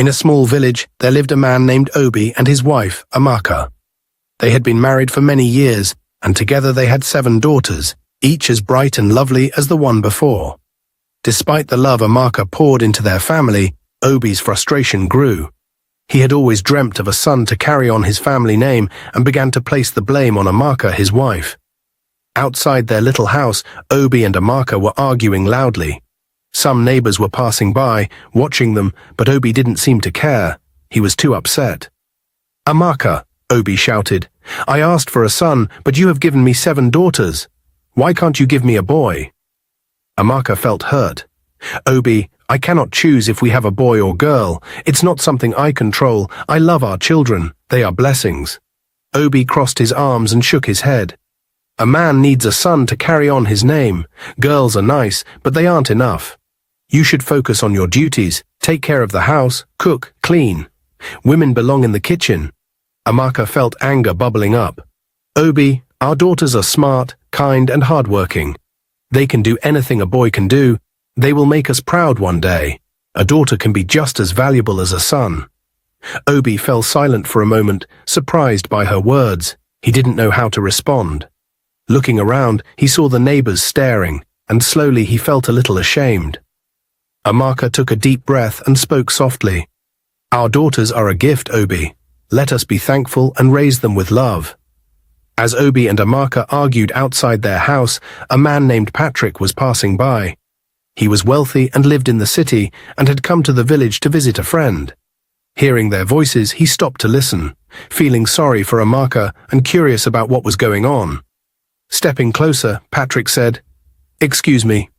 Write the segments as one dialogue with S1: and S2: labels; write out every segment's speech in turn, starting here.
S1: In a small village, there lived a man named Obi and his wife, Amaka. They had been married for many years, and together they had 7 daughters, each as bright and lovely as the one before. Despite the love Amaka poured into their family, Obi's frustration grew. He had always dreamt of a son to carry on his family name and began to place the blame on Amaka, his wife. Outside their little house, Obi and Amaka were arguing loudly. Some neighbors were passing by, watching them, but Obi didn't seem to care. He was too upset. "Amaka," Obi shouted, "I asked for a son, but you have given me 7 daughters. Why can't you give me a boy?" Amaka felt hurt. "Obi, I cannot choose if we have a boy or girl. It's not something I control. I love our children. They are blessings." Obi crossed his arms and shook his head. "A man needs a son to carry on his name. Girls are nice, but they aren't enough. You should focus on your duties, take care of the house, cook, clean. Women belong in the kitchen." Amaka felt anger bubbling up. "Obi, our daughters are smart, kind, and hardworking. They can do anything a boy can do. They will make us proud one day. A daughter can be just as valuable as a son." Obi fell silent for a moment, surprised by her words. He didn't know how to respond. Looking around, he saw the neighbors staring, and slowly he felt a little ashamed. Amaka took a deep breath and spoke softly. "Our daughters are a gift, Obi. Let us be thankful and raise them with love." As Obi and Amaka argued outside their house, a man named Patrick was passing by. He was wealthy and lived in the city and had come to the village to visit a friend. Hearing their voices, he stopped to listen, feeling sorry for Amaka and curious about what was going on. Stepping closer, Patrick said, "Excuse me.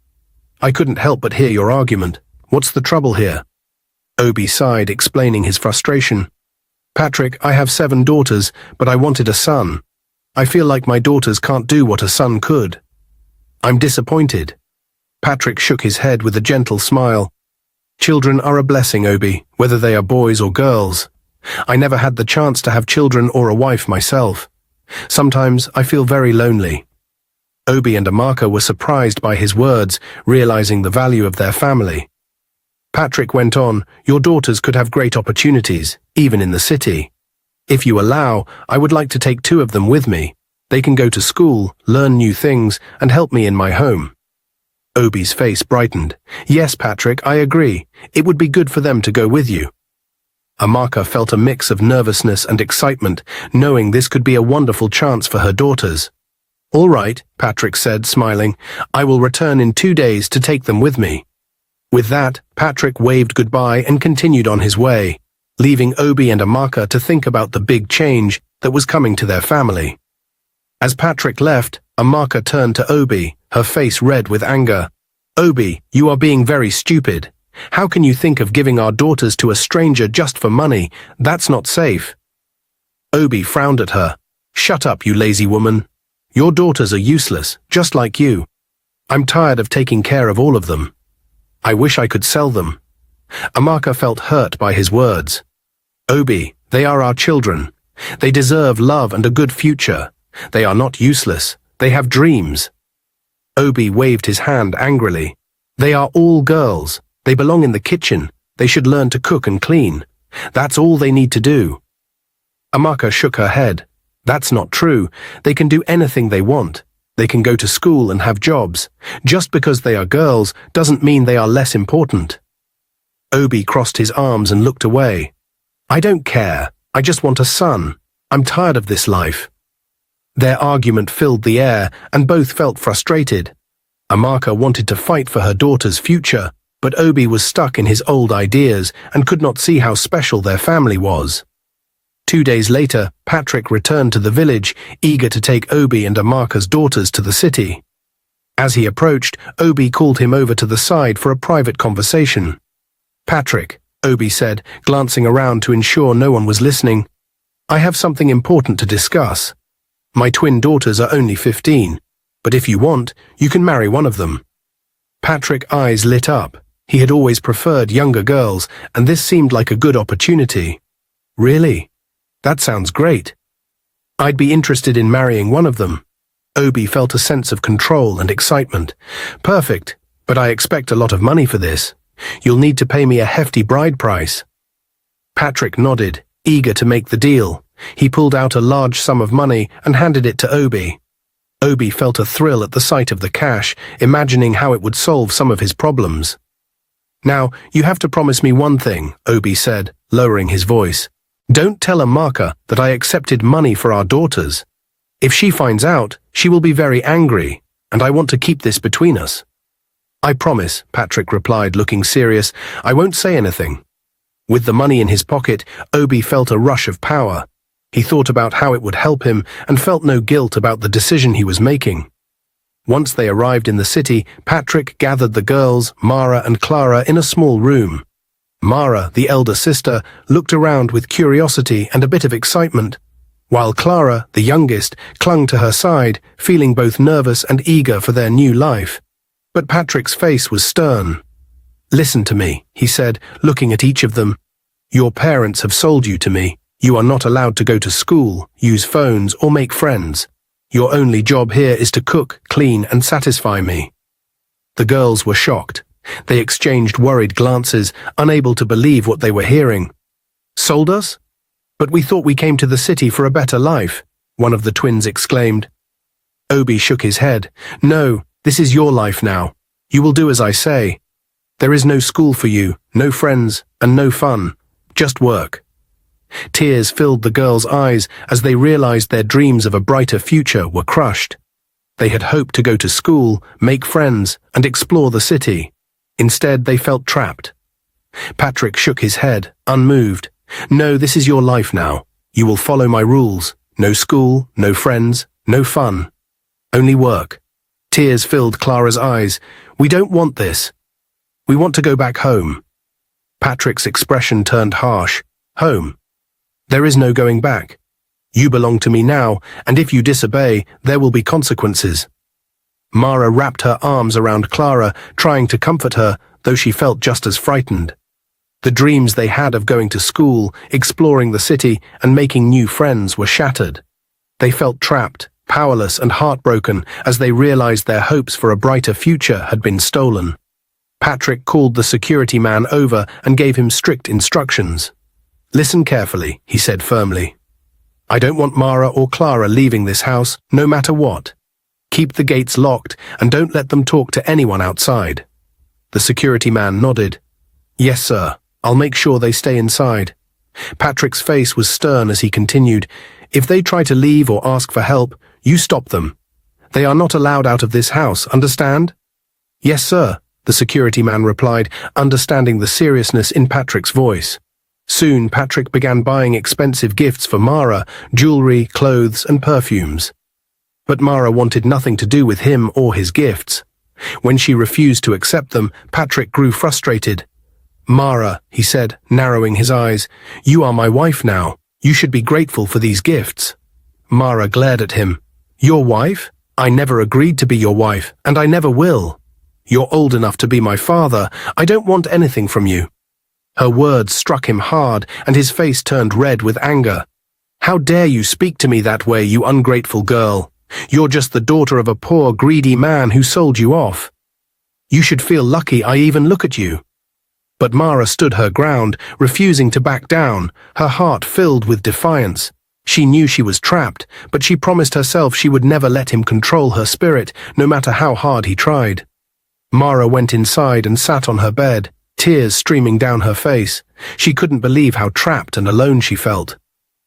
S1: I couldn't help but hear your argument. What's the trouble here?" Obi sighed, explaining his frustration. "Patrick, I have 7 daughters, but I wanted a son. I feel like my daughters can't do what a son could. I'm disappointed." Patrick shook his head with a gentle smile. "Children are a blessing, Obi, whether they are boys or girls. I never had the chance to have children or a wife myself. Sometimes I feel very lonely." Obi and Amaka were surprised by his words, realizing the value of their family. Patrick went on, "Your daughters could have great opportunities, even in the city. If you allow, I would like to take 2 of them with me. They can go to school, learn new things, and help me in my home." Obi's face brightened. "Yes, Patrick, I agree. It would be good for them to go with you." Amaka felt a mix of nervousness and excitement, knowing this could be a wonderful chance for her daughters. "All right," Patrick said, smiling. "I will return in 2 days to take them with me." With that, Patrick waved goodbye and continued on his way, leaving Obi and Amaka to think about the big change that was coming to their family. As Patrick left, Amaka turned to Obi, her face red with anger. "Obi, you are being very stupid. How can you think of giving our daughters to a stranger just for money? That's not safe." Obi frowned at her. "Shut up, you lazy woman. Your daughters are useless, just like you. I'm tired of taking care of all of them. I wish I could sell them." Amaka felt hurt by his words. "Obi, they are our children. They deserve love and a good future. They are not useless. They have dreams." Obi waved his hand angrily. "They are all girls. They belong in the kitchen. They should learn to cook and clean. That's all they need to do." Amaka shook her head. "That's not true. They can do anything they want. They can go to school and have jobs. Just because they are girls doesn't mean they are less important." Obi crossed his arms and looked away. "I don't care. I just want a son. I'm tired of this life." Their argument filled the air, and both felt frustrated. Amaka wanted to fight for her daughter's future, but Obi was stuck in his old ideas and could not see how special their family was. 2 days later, Patrick returned to the village, eager to take Obi and Amaka's daughters to the city. As he approached, Obi called him over to the side for a private conversation. "Patrick," Obi said, glancing around to ensure no one was listening, "I have something important to discuss. My twin daughters are only 15, but if you want, you can marry one of them." Patrick's eyes lit up. He had always preferred younger girls, and this seemed like a good opportunity. "Really? That sounds great. I'd be interested in marrying one of them." Obi felt a sense of control and excitement. "Perfect, but I expect a lot of money for this. You'll need to pay me a hefty bride price." Patrick nodded, eager to make the deal. He pulled out a large sum of money and handed it to Obi. Obi felt a thrill at the sight of the cash, imagining how it would solve some of his problems. "Now, you have to promise me one thing," Obi said, lowering his voice. "Don't tell Amaka that I accepted money for our daughters. If she finds out, she will be very angry, and I want to keep this between us." "I promise," Patrick replied, looking serious. "I won't say anything." With the money in his pocket, Obi felt a rush of power. He thought about how it would help him and felt no guilt about the decision he was making. Once they arrived in the city, Patrick gathered the girls, Mara and Clara, in a small room. Mara, the elder sister, looked around with curiosity and a bit of excitement, while Clara, the youngest, clung to her side, feeling both nervous and eager for their new life. But Patrick's face was stern. "Listen to me," he said, looking at each of them. "Your parents have sold you to me. You are not allowed to go to school, use phones, or make friends. Your only job here is to cook, clean, and satisfy me." The girls were shocked. They exchanged worried glances, unable to believe what they were hearing. "Sold us? But we thought we came to the city for a better life," one of the twins exclaimed. Obi shook his head. "No, this is your life now. You will do as I say. There is no school for you, no friends, and no fun. Just work." Tears filled the girls' eyes as they realized their dreams of a brighter future were crushed. They had hoped to go to school, make friends, and explore the city. Instead, they felt trapped. Patrick shook his head, unmoved. "No, this is your life now. You will follow my rules. No school, no friends, no fun. Only work." Tears filled Clara's eyes. "We don't want this. We want to go back home." Patrick's expression turned harsh. "Home? There is no going back. You belong to me now, and if you disobey, there will be consequences." Mara wrapped her arms around Clara, trying to comfort her, though she felt just as frightened. The dreams they had of going to school, exploring the city, and making new friends were shattered. They felt trapped, powerless, and heartbroken as they realized their hopes for a brighter future had been stolen. Patrick called the security man over and gave him strict instructions. "Listen carefully," he said firmly. "I don't want Mara or Clara leaving this house, no matter what. Keep the gates locked and don't let them talk to anyone outside." The security man nodded. "Yes, sir. I'll make sure they stay inside." Patrick's face was stern as he continued. "If they try to leave or ask for help, you stop them. They are not allowed out of this house, understand?" "Yes, sir," the security man replied, understanding the seriousness in Patrick's voice. Soon, Patrick began buying expensive gifts for Mara, jewelry, clothes, and perfumes. But Mara wanted nothing to do with him or his gifts. When she refused to accept them, Patrick grew frustrated. "Mara," he said, narrowing his eyes, "you are my wife now. You should be grateful for these gifts." Mara glared at him. "Your wife? I never agreed to be your wife, and I never will. You're old enough to be my father. I don't want anything from you." Her words struck him hard, and his face turned red with anger. "How dare you speak to me that way, you ungrateful girl? You're just the daughter of a poor, greedy man who sold you off. You should feel lucky I even look at you." But Mara stood her ground, refusing to back down, her heart filled with defiance. She knew she was trapped, but she promised herself she would never let him control her spirit, no matter how hard he tried. Mara went inside and sat on her bed, tears streaming down her face. She couldn't believe how trapped and alone she felt.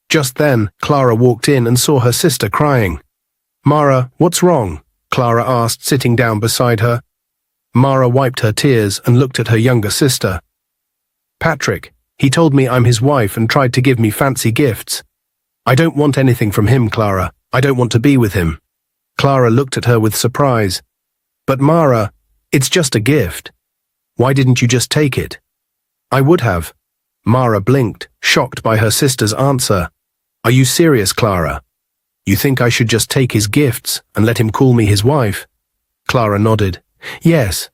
S1: Just then, Clara walked in and saw her sister crying. "Mara, what's wrong?" Clara asked, sitting down beside her. Mara wiped her tears and looked at her younger sister. "Patrick, he told me I'm his wife and tried to give me fancy gifts. I don't want anything from him, Clara. I don't want to be with him." Clara looked at her with surprise. "But Mara, it's just a gift. Why didn't you just take it?" "I would have." Mara blinked, shocked by her sister's answer. "Are you serious, Clara? You think I should just take his gifts and let him call me his wife?" Clara nodded. "Yes.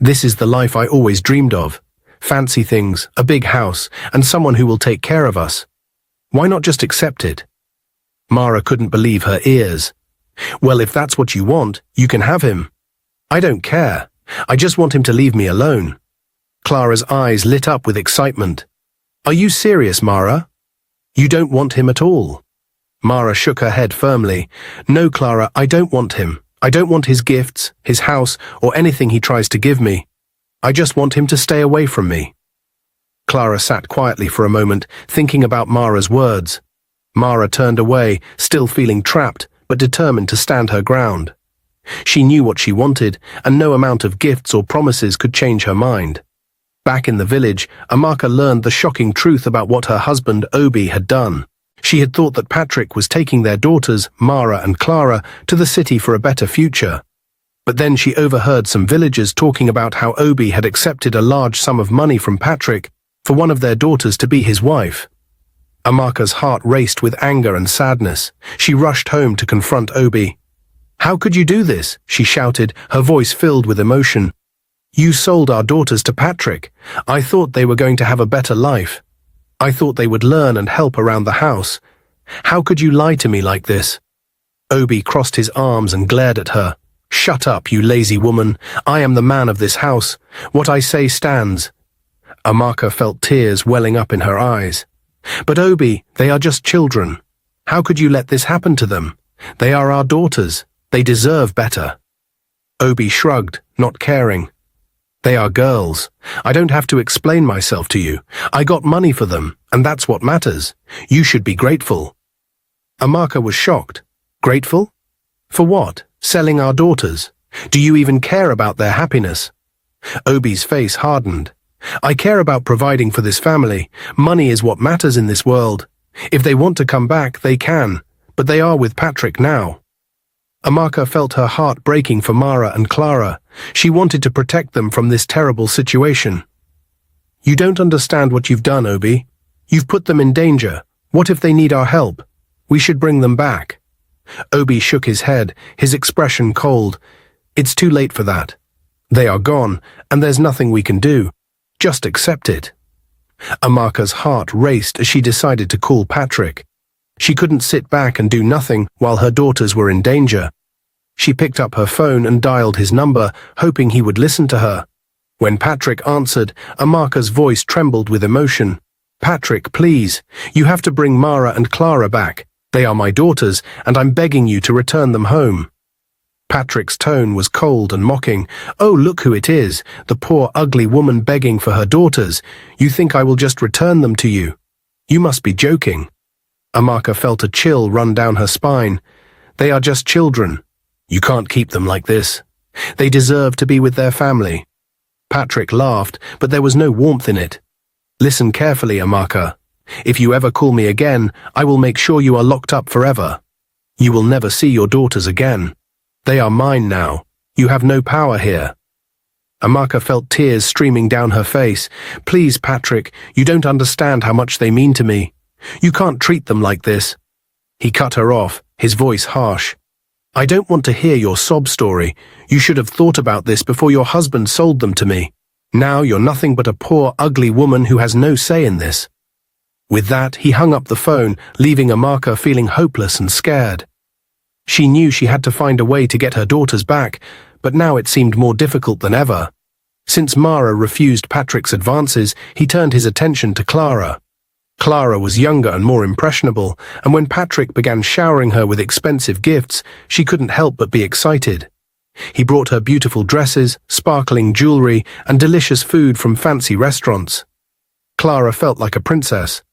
S1: This is the life I always dreamed of. Fancy things, a big house, and someone who will take care of us. Why not just accept it?" Mara couldn't believe her ears. "Well, if that's what you want, you can have him. I don't care. I just want him to leave me alone." Clara's eyes lit up with excitement. Are you serious, Mara? You don't want him at all? Mara shook her head firmly. No, Clara, I don't want him. I don't want his gifts, his house, or anything he tries to give me. I just want him to stay away from me. Clara sat quietly for a moment, thinking about Mara's words. Mara turned away, still feeling trapped, but determined to stand her ground. She knew what she wanted, and no amount of gifts or promises could change her mind. Back in the village, Amaka learned the shocking truth about what her husband, Obi, had done. She had thought that Patrick was taking their daughters, Mara and Clara, to the city for a better future. But then she overheard some villagers talking about how Obi had accepted a large sum of money from Patrick for one of their daughters to be his wife. Amaka's heart raced with anger and sadness. She rushed home to confront Obi. "How could you do this?" she shouted, her voice filled with emotion. "You sold our daughters to Patrick. I thought they were going to have a better life. I thought they would learn and help around the house. How could you lie to me like this?" Obi crossed his arms and glared at her. "Shut up, you lazy woman. I am the man of this house. What I say stands." Amaka felt tears welling up in her eyes. "But Obi, they are just children. How could you let this happen to them? They are our daughters. They deserve better." Obi shrugged, not caring. "They are girls. I don't have to explain myself to you. I got money for them, and that's what matters. You should be grateful." Amaka was shocked. "Grateful? For what? Selling our daughters? Do you even care about their happiness?" Obi's face hardened. "I care about providing for this family. Money is what matters in this world. If they want to come back, they can, but they are with Patrick now." Amaka felt her heart breaking for Mara and Clara. She wanted to protect them from this terrible situation. "You don't understand what you've done, Obi. You've put them in danger. What if they need our help? We should bring them back." Obi shook his head, his expression cold. "It's too late for that. They are gone, and there's nothing we can do. Just accept it." Amaka's heart raced as she decided to call Patrick. She couldn't sit back and do nothing while her daughters were in danger. She picked up her phone and dialed his number, hoping he would listen to her. When Patrick answered, Amaka's voice trembled with emotion. "Patrick, please, you have to bring Mara and Clara back. They are my daughters, and I'm begging you to return them home." Patrick's tone was cold and mocking. "Oh, look who it is, the poor ugly woman begging for her daughters. You think I will just return them to you? You must be joking." Amaka felt a chill run down her spine. "They are just children. You can't keep them like this. They deserve to be with their family." Patrick laughed, but there was no warmth in it. "Listen carefully, Amaka. If you ever call me again, I will make sure you are locked up forever. You will never see your daughters again. They are mine now. You have no power here." Amaka felt tears streaming down her face. "Please, Patrick, you don't understand how much they mean to me. You can't treat them like this." He cut her off, his voice harsh. "I don't want to hear your sob story. You should have thought about this before your husband sold them to me. Now you're nothing but a poor, ugly woman who has no say in this." With that, he hung up the phone, leaving Amaka feeling hopeless and scared. She knew she had to find a way to get her daughters back, but now it seemed more difficult than ever. Since Mara refused Patrick's advances, he turned his attention to Clara. Clara was younger and more impressionable, and when Patrick began showering her with expensive gifts, she couldn't help but be excited. He brought her beautiful dresses, sparkling jewelry, and delicious food from fancy restaurants. Clara felt like a princess.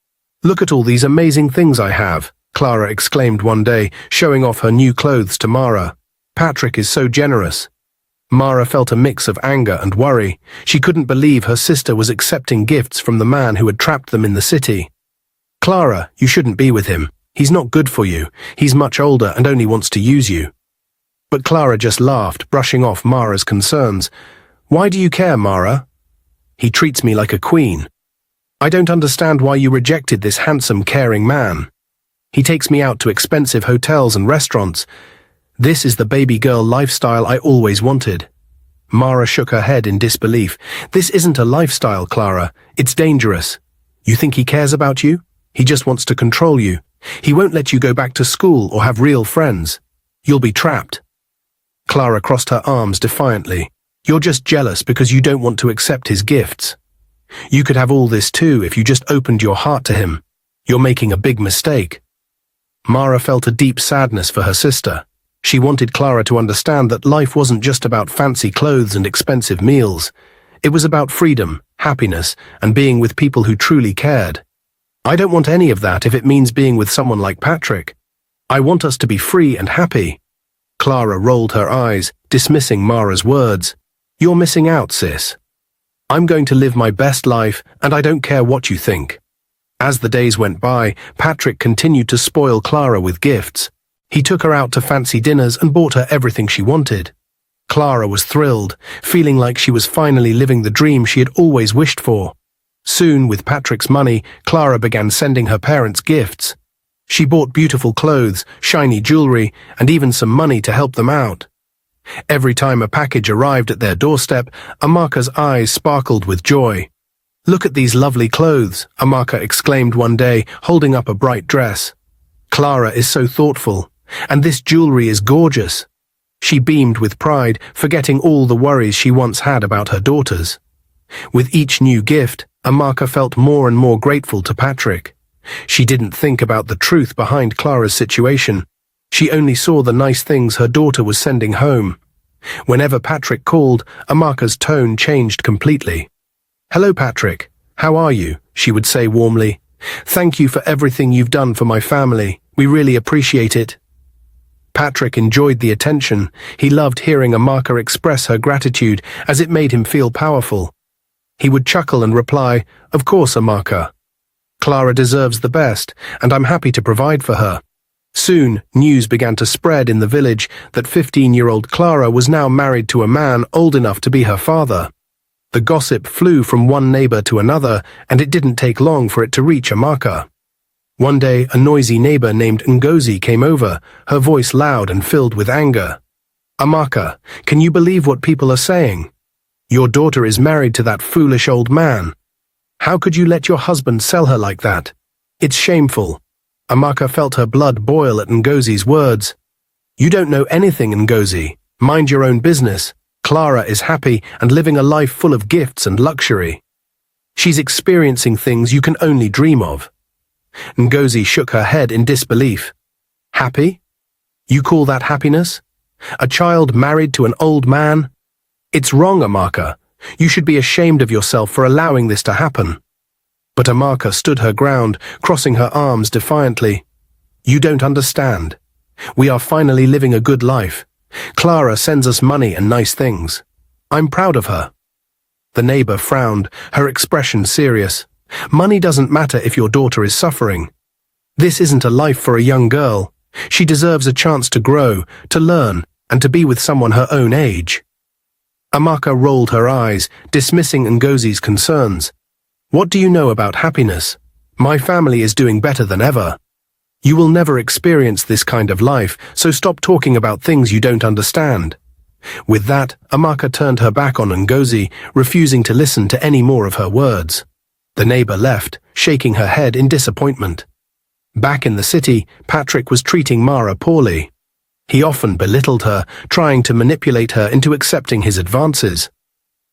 S1: "Look at all these amazing things I have," Clara exclaimed one day, showing off her new clothes to Mara. "Patrick is so generous." Mara felt a mix of anger and worry. She couldn't believe her sister was accepting gifts from the man who had trapped them in the city. "Clara, you shouldn't be with him. He's not good for you. He's much older and only wants to use you." But Clara just laughed, brushing off Mara's concerns. "Why do you care, Mara? He treats me like a queen. I don't understand why you rejected this handsome, caring man. He takes me out to expensive hotels and restaurants. This is the baby girl lifestyle I always wanted." Mara shook her head in disbelief. "This isn't a lifestyle, Clara. It's dangerous. You think he cares about you? He just wants to control you. He won't let you go back to school or have real friends. You'll be trapped." Clara crossed her arms defiantly. "You're just jealous because you don't want to accept his gifts." You could have all this too if you just opened your heart to him. You're making a big mistake. Mara felt a deep sadness for her sister. She wanted Clara to understand that life wasn't just about fancy clothes and expensive meals. It was about freedom, happiness, and being with people who truly cared. I don't want any of that if it means being with someone like Patrick. I want us to be free and happy. Clara rolled her eyes, dismissing Mara's words. You're missing out, sis. I'm going to live my best life, and I don't care what you think. As the days went by, Patrick continued to spoil Clara with gifts. He took her out to fancy dinners and bought her everything she wanted. Clara was thrilled, feeling like she was finally living the dream she had always wished for. Soon, with Patrick's money, Clara began sending her parents gifts. She bought beautiful clothes, shiny jewelry, and even some money to help them out. Every time a package arrived at their doorstep, Amaka's eyes sparkled with joy. Look at these lovely clothes, Amaka exclaimed one day, holding up a bright dress. Clara is so thoughtful, and this jewelry is gorgeous. She beamed with pride, forgetting all the worries she once had about her daughters. With each new gift, Amaka felt more and more grateful to Patrick. She didn't think about the truth behind Clara's situation. She only saw the nice things her daughter was sending home. Whenever Patrick called, Amaka's tone changed completely. "Hello, Patrick. How are you?" she would say warmly. "Thank you for everything you've done for my family. We really appreciate it." Patrick enjoyed the attention. He loved hearing Amaka express her gratitude, as it made him feel powerful. He would chuckle and reply, "Of course, Amaka. Clara deserves the best, and I'm happy to provide for her." Soon, news began to spread in the village that 15-year-old Clara was now married to a man old enough to be her father. The gossip flew from one neighbor to another, and it didn't take long for it to reach Amaka. One day, a noisy neighbor named Ngozi came over, her voice loud and filled with anger. "Amaka, can you believe what people are saying? Your daughter is married to that foolish old man. How could you let your husband sell her like that? It's shameful." Amaka felt her blood boil at Ngozi's words. "You don't know anything, Ngozi. Mind your own business. Clara is happy and living a life full of gifts and luxury. She's experiencing things you can only dream of." Ngozi shook her head in disbelief. "Happy? You call that happiness? A child married to an old man? It's wrong, Amaka. You should be ashamed of yourself for allowing this to happen." But Amaka stood her ground, crossing her arms defiantly. "You don't understand. We are finally living a good life. Clara sends us money and nice things. I'm proud of her." The neighbor frowned, her expression serious. "Money doesn't matter if your daughter is suffering. This isn't a life for a young girl. She deserves a chance to grow, to learn, and to be with someone her own age." Amaka rolled her eyes, dismissing Ngozi's concerns. "What do you know about happiness? My family is doing better than ever. You will never experience this kind of life, so stop talking about things you don't understand." With that, Amaka turned her back on Ngozi, refusing to listen to any more of her words. The neighbor left, shaking her head in disappointment. Back in the city, Patrick was treating Mara poorly. He often belittled her, trying to manipulate her into accepting his advances.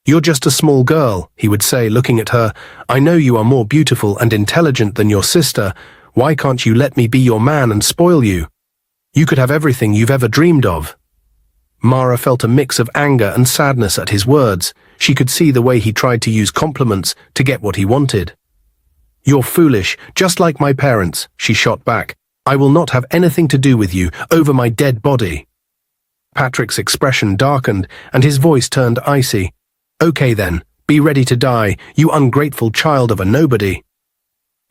S1: "You're just a small girl," he would say, looking at her. "I know you are more beautiful and intelligent than your sister. Why can't you let me be your man and spoil you? You could have everything you've ever dreamed of." Mara felt a mix of anger and sadness at his words. She could see the way he tried to use compliments to get what he wanted. "You're foolish, just like my parents," she shot back. "I will not have anything to do with you, over my dead body." Patrick's expression darkened, and his voice turned icy. "Okay then, be ready to die, you ungrateful child of a nobody."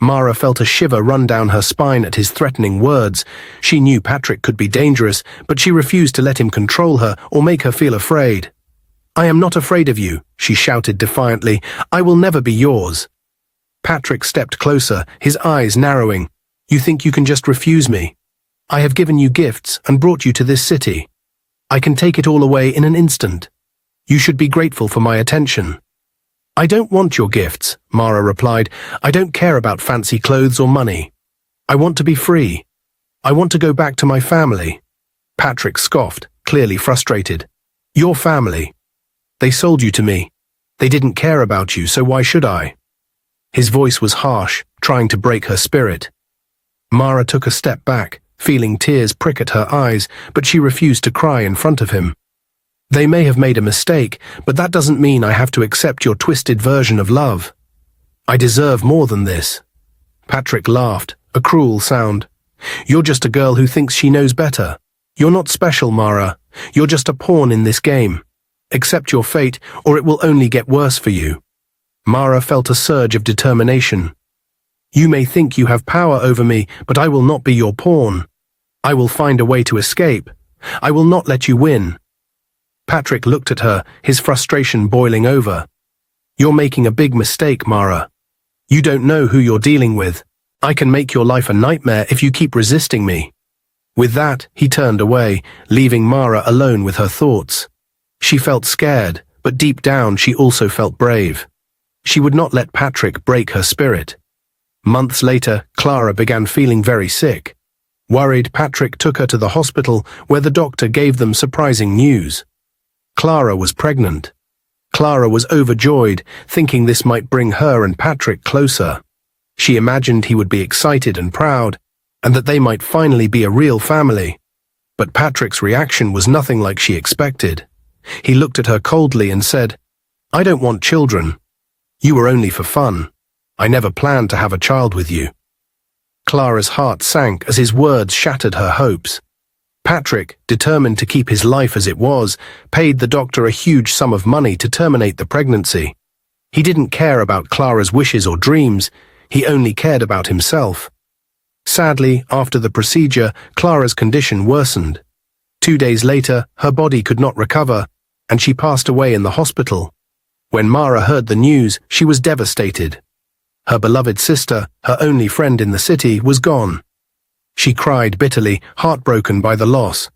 S1: Mara felt a shiver run down her spine at his threatening words. She knew Patrick could be dangerous, but she refused to let him control her or make her feel afraid. "I am not afraid of you," she shouted defiantly. "I will never be yours." Patrick stepped closer, his eyes narrowing. "You think you can just refuse me? I have given you gifts and brought you to this city. I can take it all away in an instant. You should be grateful for my attention." "I don't want your gifts," Mara replied. "I don't care about fancy clothes or money. I want to be free. I want to go back to my family." Patrick scoffed, clearly frustrated. "Your family? They sold you to me. They didn't care about you, so why should I?" His voice was harsh, trying to break her spirit. Mara took a step back, feeling tears prick at her eyes, but she refused to cry in front of him. They may have made a mistake, but that doesn't mean I have to accept your twisted version of love. I deserve more than this. Patrick laughed, a cruel sound. You're just a girl who thinks she knows better. You're not special, Mara. You're just a pawn in this game. Accept your fate, or it will only get worse for you. Mara felt a surge of determination. You may think you have power over me, but I will not be your pawn. I will find a way to escape. I will not let you win. Patrick looked at her, his frustration boiling over. You're making a big mistake, Mara. You don't know who you're dealing with. I can make your life a nightmare if you keep resisting me. With that, he turned away, leaving Mara alone with her thoughts. She felt scared, but deep down she also felt brave. She would not let Patrick break her spirit. Months later, Clara began feeling very sick. Worried, Patrick took her to the hospital, where the doctor gave them surprising news. Clara was pregnant. Clara was overjoyed, thinking this might bring her and Patrick closer. She imagined he would be excited and proud, and that they might finally be a real family. But Patrick's reaction was nothing like she expected. He looked at her coldly and said, I don't want children. You were only for fun. I never planned to have a child with you. Clara's heart sank as his words shattered her hopes. Patrick, determined to keep his life as it was, paid the doctor a huge sum of money to terminate the pregnancy. He didn't care about Clara's wishes or dreams, he only cared about himself. Sadly, after the procedure, Clara's condition worsened. 2 days later, her body could not recover, and she passed away in the hospital. When Mara heard the news, she was devastated. Her beloved sister, her only friend in the city, was gone. She cried bitterly, heartbroken by the loss.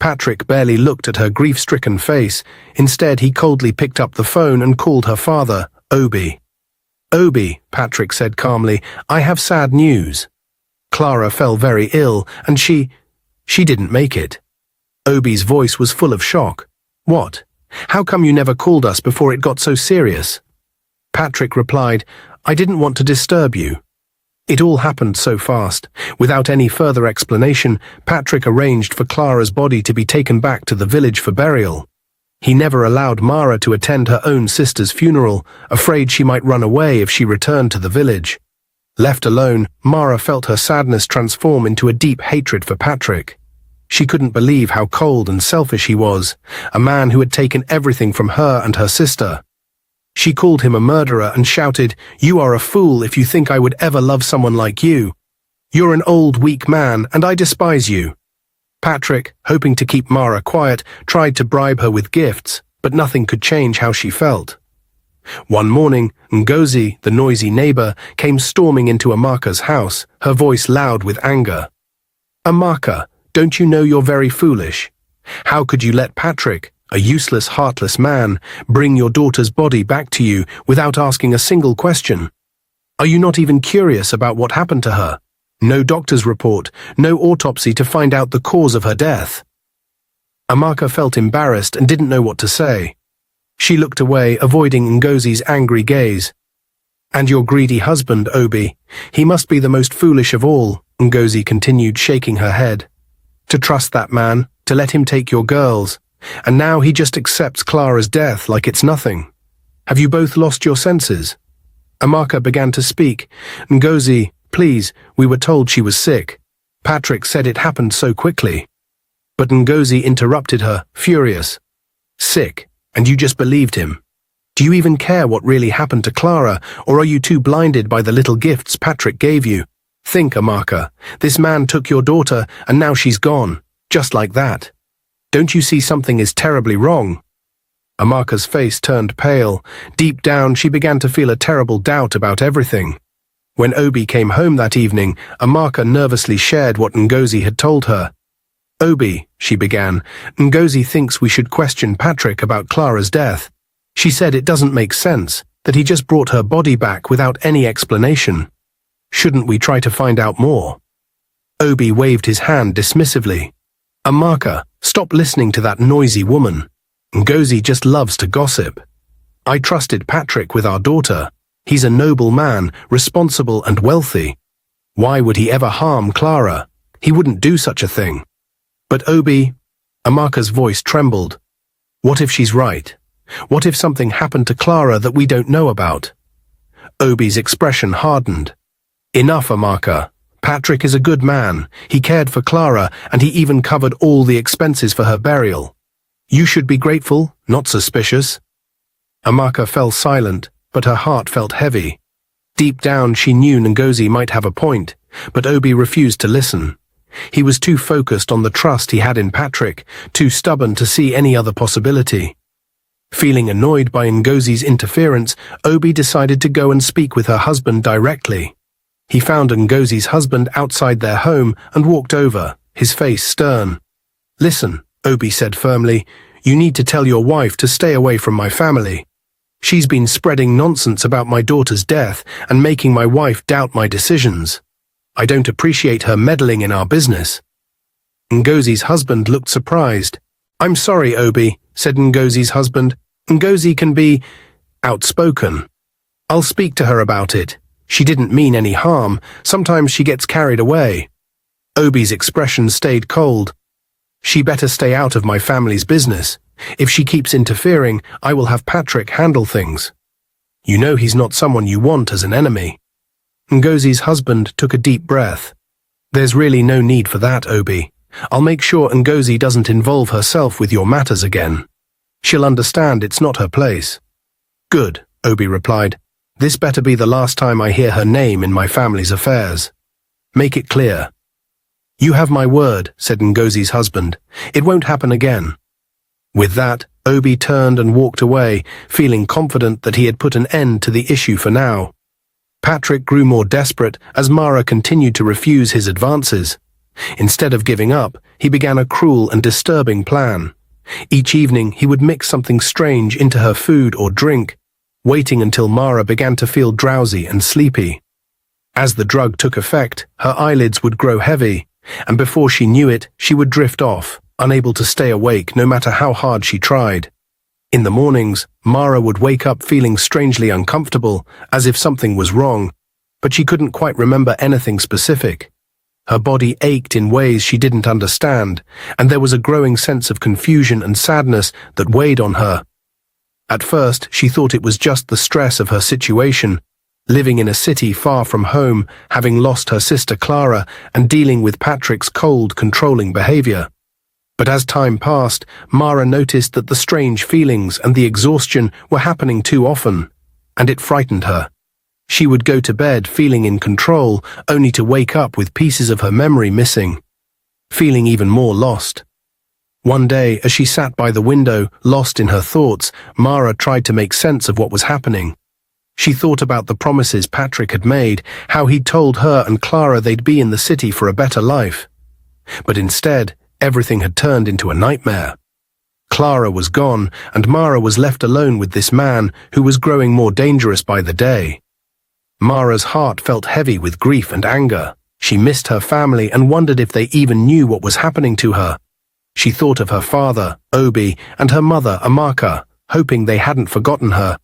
S1: Patrick barely looked at her grief-stricken face. Instead, he coldly picked up the phone and called her father, Obi. Obi, Patrick said calmly, I have sad news. Clara fell very ill, and she didn't make it. Obi's voice was full of shock. What? How come you never called us before it got so serious? Patrick replied, I didn't want to disturb you. It all happened so fast. Without any further explanation, Patrick arranged for Clara's body to be taken back to the village for burial. He never allowed Mara to attend her own sister's funeral, afraid she might run away if she returned to the village. Left alone, Mara felt her sadness transform into a deep hatred for Patrick. She couldn't believe how cold and selfish he was, a man who had taken everything from her and her sister. She called him a murderer and shouted, You are a fool if you think I would ever love someone like you. You're an old, weak man, and I despise you. Patrick, hoping to keep Mara quiet, tried to bribe her with gifts, but nothing could change how she felt. One morning, Ngozi, the noisy neighbor, came storming into Amaka's house, her voice loud with anger. Amaka, don't you know you're very foolish? How could you let Patrick, a useless, heartless man, bring your daughter's body back to you without asking a single question? Are you not even curious about what happened to her? No doctor's report, no autopsy to find out the cause of her death. Amaka felt embarrassed and didn't know what to say. She looked away, avoiding Ngozi's angry gaze. And your greedy husband, Obi, he must be the most foolish of all, Ngozi continued, shaking her head. To trust that man, to let him take your girls, and now he just accepts Clara's death like it's nothing. Have you both lost your senses? Amaka began to speak. Ngozi, please, we were told she was sick. Patrick said it happened so quickly. But Ngozi interrupted her, furious. Sick, and you just believed him. Do you even care what really happened to Clara, or are you too blinded by the little gifts Patrick gave you? Think, Amaka, this man took your daughter, and now she's gone, just like that. Don't you see something is terribly wrong? Amaka's face turned pale. Deep down, she began to feel a terrible doubt about everything. When Obi came home that evening, Amaka nervously shared what Ngozi had told her. Obi, she began, Ngozi thinks we should question Patrick about Clara's death. She said it doesn't make sense, that he just brought her body back without any explanation. Shouldn't we try to find out more? Obi waved his hand dismissively. Amaka, stop listening to that noisy woman. Ngozi just loves to gossip. I trusted Patrick with our daughter. He's a noble man, responsible and wealthy. Why would he ever harm Clara? He wouldn't do such a thing. But Obi, Amaka's voice trembled. What if she's right? What if something happened to Clara that we don't know about? Obi's expression hardened. Enough, Amaka. Patrick is a good man. He cared for Clara, and he even covered all the expenses for her burial. You should be grateful, not suspicious. Amaka fell silent, but her heart felt heavy. Deep down she knew Ngozi might have a point, but Obi refused to listen. He was too focused on the trust he had in Patrick, too stubborn to see any other possibility. Feeling annoyed by Ngozi's interference, Obi decided to go and speak with her husband directly. He found Ngozi's husband outside their home and walked over, his face stern. Listen, Obi said firmly, you need to tell your wife to stay away from my family. She's been spreading nonsense about my daughter's death and making my wife doubt my decisions. I don't appreciate her meddling in our business. Ngozi's husband looked surprised. I'm sorry, Obi, said Ngozi's husband. Ngozi can be outspoken. I'll speak to her about it. She didn't mean any harm. Sometimes she gets carried away. Obi's expression stayed cold. She better stay out of my family's business. If she keeps interfering, I will have Patrick handle things. You know he's not someone you want as an enemy. Ngozi's husband took a deep breath. There's really no need for that, Obi. I'll make sure Ngozi doesn't involve herself with your matters again. She'll understand it's not her place. Good, Obi replied. This better be the last time I hear her name in my family's affairs. Make it clear. You have my word, said Ngozi's husband. It won't happen again. With that, Obi turned and walked away, feeling confident that he had put an end to the issue for now. Patrick grew more desperate as Mara continued to refuse his advances. Instead of giving up, he began a cruel and disturbing plan. Each evening he would mix something strange into her food or drink, waiting until Mara began to feel drowsy and sleepy. As the drug took effect, her eyelids would grow heavy, and before she knew it, she would drift off, unable to stay awake no matter how hard she tried. In the mornings, Mara would wake up feeling strangely uncomfortable, as if something was wrong, but she couldn't quite remember anything specific. Her body ached in ways she didn't understand, and there was a growing sense of confusion and sadness that weighed on her. At first, she thought it was just the stress of her situation, living in a city far from home, having lost her sister Clara, and dealing with Patrick's cold, controlling behavior. But as time passed, Mara noticed that the strange feelings and the exhaustion were happening too often, and it frightened her. She would go to bed feeling in control, only to wake up with pieces of her memory missing, feeling even more lost. One day, as she sat by the window, lost in her thoughts, Mara tried to make sense of what was happening. She thought about the promises Patrick had made, how he'd told her and Clara they'd be in the city for a better life. But instead, everything had turned into a nightmare. Clara was gone, and Mara was left alone with this man who was growing more dangerous by the day. Mara's heart felt heavy with grief and anger. She missed her family and wondered if they even knew what was happening to her. She thought of her father, Obi, and her mother, Amaka, hoping they hadn't forgotten her.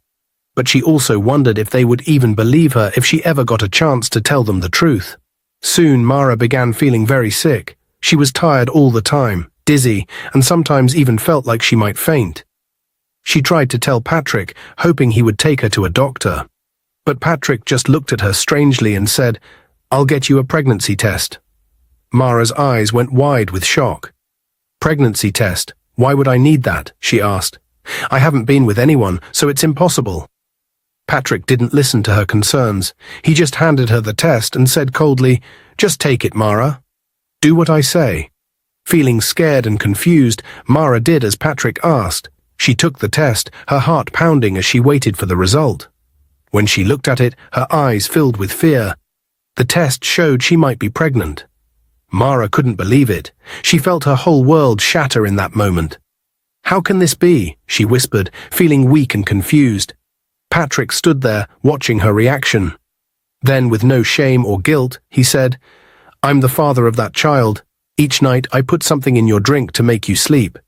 S1: But she also wondered if they would even believe her if she ever got a chance to tell them the truth. Soon Mara began feeling very sick. She was tired all the time, dizzy, and sometimes even felt like she might faint. She tried to tell Patrick, hoping he would take her to a doctor. But Patrick just looked at her strangely and said, "I'll get you a pregnancy test." Mara's eyes went wide with shock. "Pregnancy test? Why would I need that?" she asked. "I haven't been with anyone, so it's impossible." Patrick didn't listen to her concerns. He just handed her the test and said coldly, "Just take it, Mara. Do what I say." Feeling scared and confused, Mara did as Patrick asked. She took the test, her heart pounding as she waited for the result. When she looked at it, her eyes filled with fear. The test showed she might be pregnant. Mara couldn't believe it. She felt her whole world shatter in that moment. "How can this be?" she whispered, feeling weak and confused. Patrick stood there, watching her reaction. Then, with no shame or guilt, he said, "I'm the father of that child. Each night I put something in your drink to make you sleep.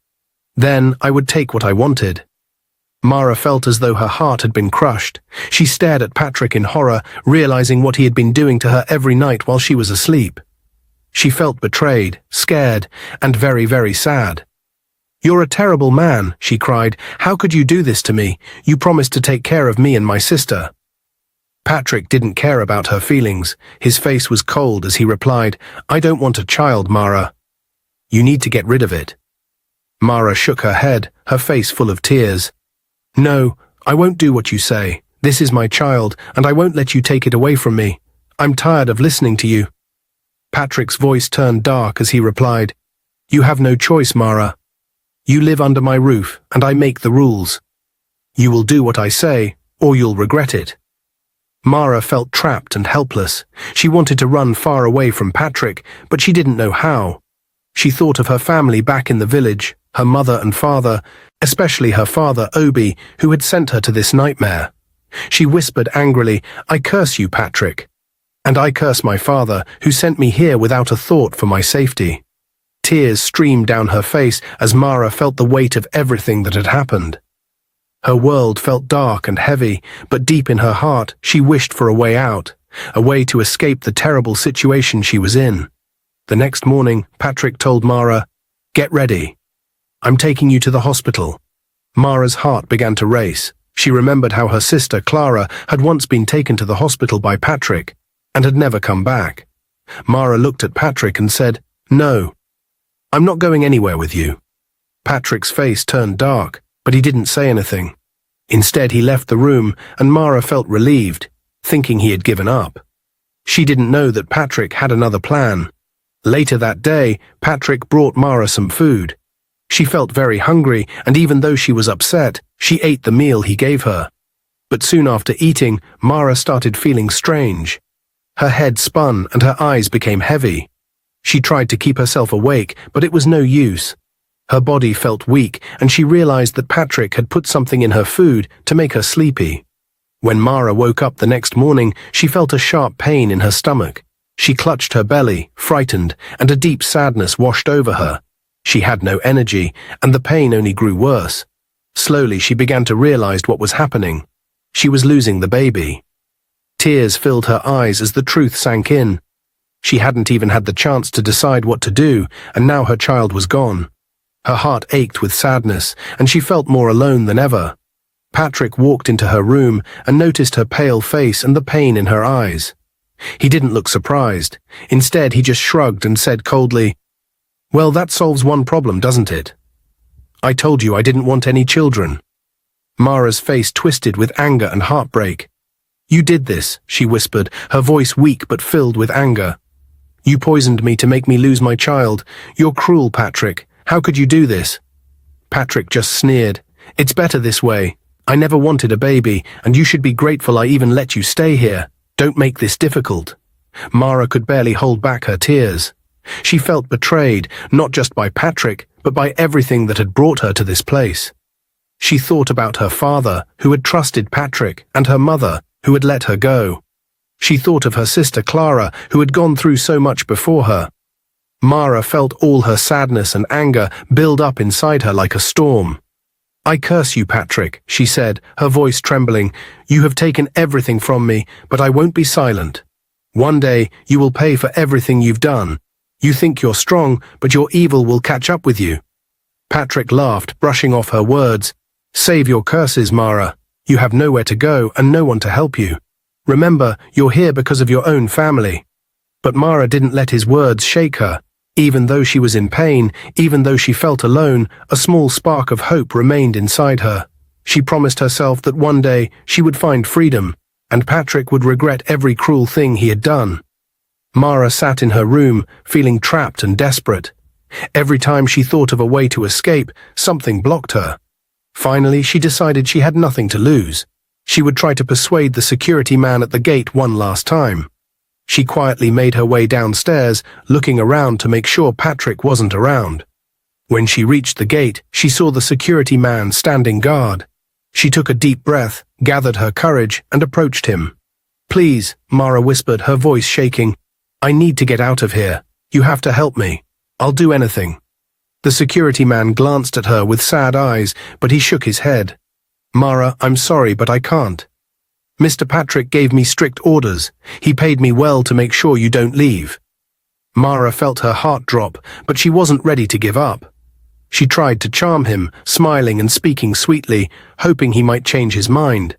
S1: Then I would take what I wanted." Mara felt as though her heart had been crushed. She stared at Patrick in horror, realizing what he had been doing to her every night while she was asleep. She felt betrayed, scared, and very, very sad. "You're a terrible man," she cried. "How could you do this to me? You promised to take care of me and my sister." Patrick didn't care about her feelings. His face was cold as he replied, "I don't want a child, Mara. You need to get rid of it." Mara shook her head, her face full of tears. "No, I won't do what you say. This is my child, and I won't let you take it away from me. I'm tired of listening to you." Patrick's voice turned dark as he replied, "You have no choice, Mara. You live under my roof, and I make the rules. You will do what I say, or you'll regret it." Mara felt trapped and helpless. She wanted to run far away from Patrick, but she didn't know how. She thought of her family back in the village, her mother and father, especially her father, Obi, who had sent her to this nightmare. She whispered angrily, "I curse you, Patrick. And I curse my father, who sent me here without a thought for my safety." Tears streamed down her face as Mara felt the weight of everything that had happened. Her world felt dark and heavy, but deep in her heart she wished for a way out, a way to escape the terrible situation she was in. The next morning, Patrick told Mara, "Get ready. I'm taking you to the hospital." Mara's heart began to race. She remembered how her sister, Clara, had once been taken to the hospital by Patrick and had never come back. Mara looked at Patrick and said, "No, I'm not going anywhere with you." Patrick's face turned dark, but he didn't say anything. Instead, he left the room, and Mara felt relieved, thinking he had given up. She didn't know that Patrick had another plan. Later that day, Patrick brought Mara some food. She felt very hungry, and even though she was upset, she ate the meal he gave her. But soon after eating, Mara started feeling strange. Her head spun and her eyes became heavy. She tried to keep herself awake, but it was no use. Her body felt weak, and she realized that Patrick had put something in her food to make her sleepy. When Mara woke up the next morning, she felt a sharp pain in her stomach. She clutched her belly, frightened, and a deep sadness washed over her. She had no energy, and the pain only grew worse. Slowly, she began to realize what was happening. She was losing the baby. Tears filled her eyes as the truth sank in. She hadn't even had the chance to decide what to do, and now her child was gone. Her heart ached with sadness, and she felt more alone than ever. Patrick walked into her room and noticed her pale face and the pain in her eyes. He didn't look surprised. Instead, he just shrugged and said coldly, "Well, that solves one problem, doesn't it? I told you I didn't want any children." Mara's face twisted with anger and heartbreak. "You did this," she whispered, her voice weak but filled with anger. "You poisoned me to make me lose my child. You're cruel, Patrick. How could you do this?" Patrick just sneered. "It's better this way. I never wanted a baby, and you should be grateful I even let you stay here. Don't make this difficult." Mara could barely hold back her tears. She felt betrayed, not just by Patrick, but by everything that had brought her to this place. She thought about her father, who had trusted Patrick, and her mother, who had let her go. She thought of her sister Clara, who had gone through so much before her. Mara felt all her sadness and anger build up inside her like a storm. "I curse you, Patrick," she said, her voice trembling. "You have taken everything from me, but I won't be silent. One day, you will pay for everything you've done. You think you're strong, but your evil will catch up with you." Patrick laughed, brushing off her words. "Save your curses, Mara. You have nowhere to go and no one to help you. Remember, you're here because of your own family." But Mara didn't let his words shake her. Even though she was in pain, even though she felt alone, a small spark of hope remained inside her. She promised herself that one day she would find freedom, and Patrick would regret every cruel thing he had done. Mara sat in her room, feeling trapped and desperate. Every time she thought of a way to escape, something blocked her. Finally, she decided she had nothing to lose. She would try to persuade the security man at the gate one last time. She quietly made her way downstairs, looking around to make sure Patrick wasn't around. When she reached the gate, she saw the security man standing guard. She took a deep breath, gathered her courage, and approached him. "Please," Mara whispered, her voice shaking. "I need to get out of here. You have to help me. I'll do anything." The security man glanced at her with sad eyes, but he shook his head. Mara, I'm sorry, but I can't. Mr. Patrick gave me strict orders. He paid me well to make sure you don't leave. Mara felt her heart drop, but she wasn't ready to give up. She tried to charm him, smiling and speaking sweetly, hoping he might change his mind.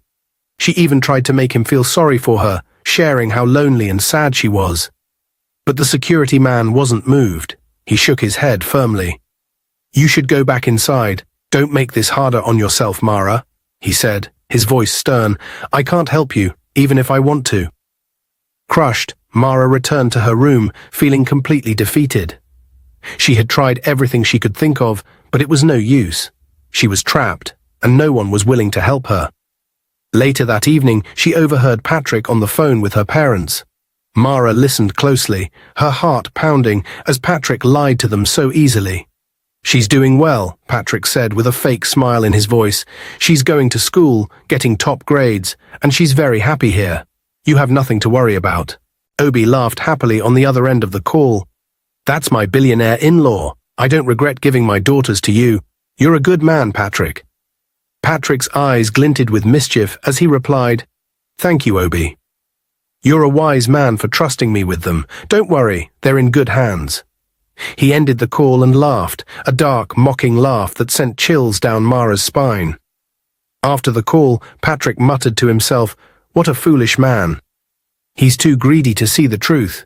S1: She even tried to make him feel sorry for her, sharing how lonely and sad she was. But the security man wasn't moved. He shook his head firmly. You should go back inside. Don't make this harder on yourself, Mara, he said, his voice stern. I can't help you, even if I want to. Crushed, Mara returned to her room, feeling completely defeated. She had tried everything she could think of, but it was no use. She was trapped, and no one was willing to help her. Later that evening, she overheard Patrick on the phone with her parents. Mara listened closely, her heart pounding as Patrick lied to them so easily. She's doing well, Patrick said with a fake smile in his voice. She's going to school, getting top grades, and she's very happy here. You have nothing to worry about. Obi laughed happily on the other end of the call. That's my billionaire in-law. I don't regret giving my daughters to you. You're a good man, Patrick. Patrick's eyes glinted with mischief as he replied, Thank you, Obi. You're a wise man for trusting me with them. Don't worry, they're in good hands. He ended the call and laughed, a dark, mocking laugh that sent chills down Mara's spine. After the call, Patrick muttered to himself, What a foolish man. He's too greedy to see the truth,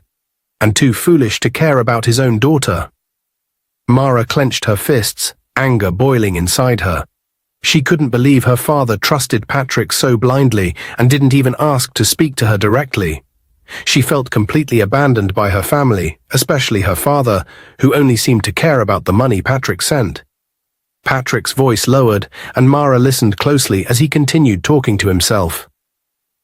S1: and too foolish to care about his own daughter. Mara clenched her fists, anger boiling inside her. She couldn't believe her father trusted Patrick so blindly and didn't even ask to speak to her directly. She felt completely abandoned by her family, especially her father, who only seemed to care about the money Patrick sent. Patrick's voice lowered, and Mara listened closely as he continued talking to himself.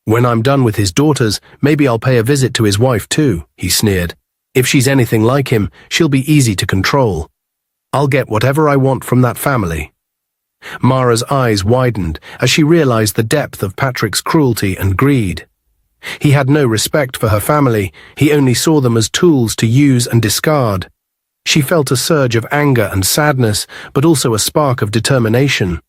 S1: When I'm done with his daughters, maybe I'll pay a visit to his wife too, he sneered. If she's anything like him, she'll be easy to control. I'll get whatever I want from that family. Mara's eyes widened as she realized the depth of Patrick's cruelty and greed. He had no respect for her family, he only saw them as tools to use and discard. She felt a surge of anger and sadness, but also a spark of determination.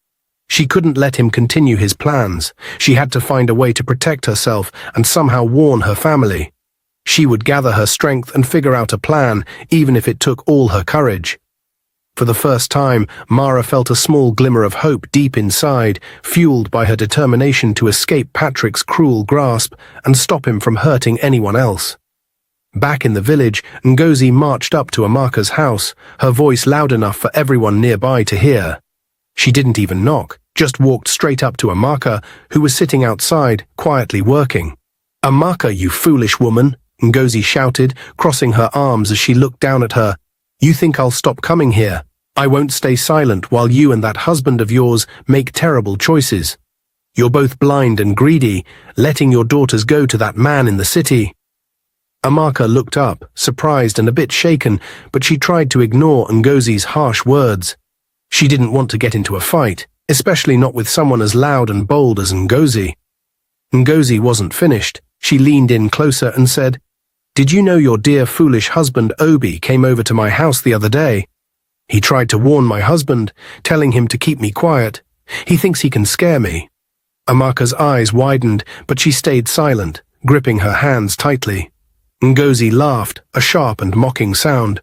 S1: She couldn't let him continue his plans. She had to find a way to protect herself and somehow warn her family. She would gather her strength and figure out a plan, even if it took all her courage. For the first time, Mara felt a small glimmer of hope deep inside, fueled by her determination to escape Patrick's cruel grasp and stop him from hurting anyone else. Back in the village, Ngozi marched up to Amaka's house, her voice loud enough for everyone nearby to hear. She didn't even knock, just walked straight up to Amaka, who was sitting outside, quietly working. Amaka, you foolish woman, Ngozi shouted, crossing her arms as she looked down at her. You think I'll stop coming here? I won't stay silent while you and that husband of yours make terrible choices. You're both blind and greedy, letting your daughters go to that man in the city. Amaka looked up, surprised and a bit shaken, but she tried to ignore Ngozi's harsh words. She didn't want to get into a fight, especially not with someone as loud and bold as Ngozi. Ngozi wasn't finished. She leaned in closer and said, Did you know your dear foolish husband Obi came over to my house the other day? He tried to warn my husband, telling him to keep me quiet. He thinks he can scare me. Amaka's eyes widened, but she stayed silent, gripping her hands tightly. Ngozi laughed, a sharp and mocking sound.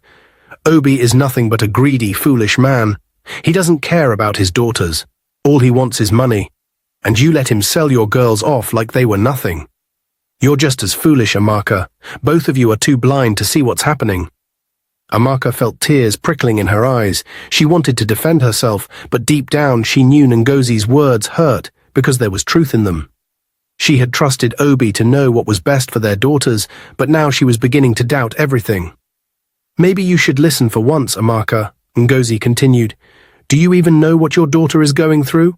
S1: Obi is nothing but a greedy, foolish man. He doesn't care about his daughters. All he wants is money. And you let him sell your girls off like they were nothing. You're just as foolish, Amaka. Both of you are too blind to see what's happening. Amaka felt tears prickling in her eyes. She wanted to defend herself, but deep down she knew Ngozi's words hurt because there was truth in them. She had trusted Obi to know what was best for their daughters, but now she was beginning to doubt everything. Maybe you should listen for once, Amaka, Ngozi continued. Do you even know what your daughter is going through?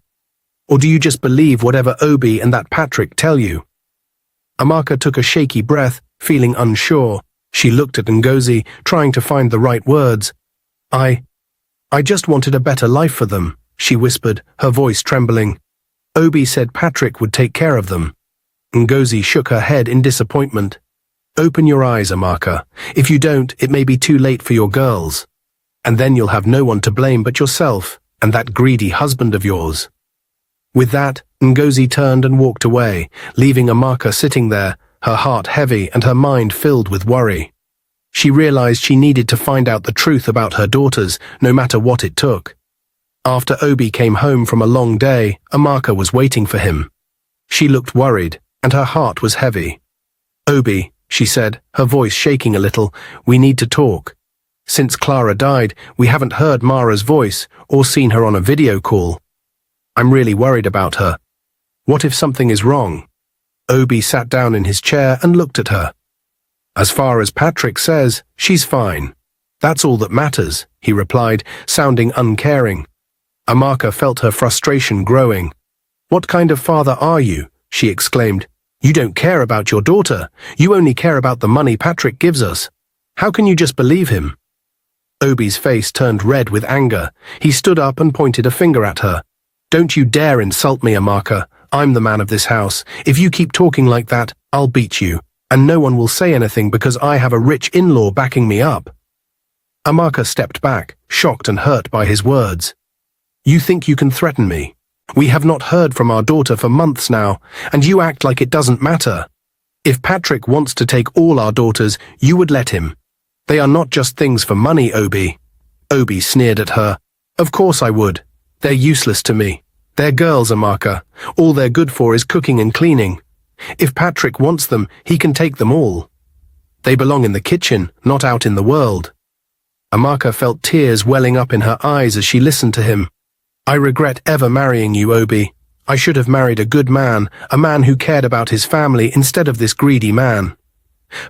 S1: Or do you just believe whatever Obi and that Patrick tell you? Amaka took a shaky breath, feeling unsure. She looked at Ngozi, trying to find the right words. I just wanted a better life for them, she whispered, her voice trembling. Obi said Patrick would take care of them. Ngozi shook her head in disappointment. Open your eyes, Amaka. If you don't, it may be too late for your girls. And then you'll have no one to blame but yourself and that greedy husband of yours. With that, Ngozi turned and walked away, leaving Amaka sitting there, her heart heavy and her mind filled with worry. She realized she needed to find out the truth about her daughters, no matter what it took. After Obi came home from a long day, Amaka was waiting for him. She looked worried, and her heart was heavy. "Obi," she said, her voice shaking a little, "we need to talk. Since Clara died, we haven't heard Mara's voice or seen her on a video call. I'm really worried about her. What if something is wrong?" Obi sat down in his chair and looked at her. "As far as Patrick says, she's fine. That's all that matters," he replied, sounding uncaring. Amaka felt her frustration growing. "What kind of father are you?" she exclaimed. "You don't care about your daughter. You only care about the money Patrick gives us. How can you just believe him?" Obi's face turned red with anger. He stood up and pointed a finger at her. "Don't you dare insult me, Amaka. I'm the man of this house. If you keep talking like that, I'll beat you, and no one will say anything because I have a rich in-law backing me up." Amaka stepped back, shocked and hurt by his words. "You think you can threaten me? We have not heard from our daughter for months now, and you act like it doesn't matter. If Patrick wants to take all our daughters, you would let him. They are not just things for money, Obi." Obi sneered at her. "Of course I would. They're useless to me. They're girls, Amaka. All they're good for is cooking and cleaning. If Patrick wants them, he can take them all. They belong in the kitchen, not out in the world." Amaka felt tears welling up in her eyes as she listened to him. "I regret ever marrying you, Obi. I should have married a good man, a man who cared about his family instead of this greedy man."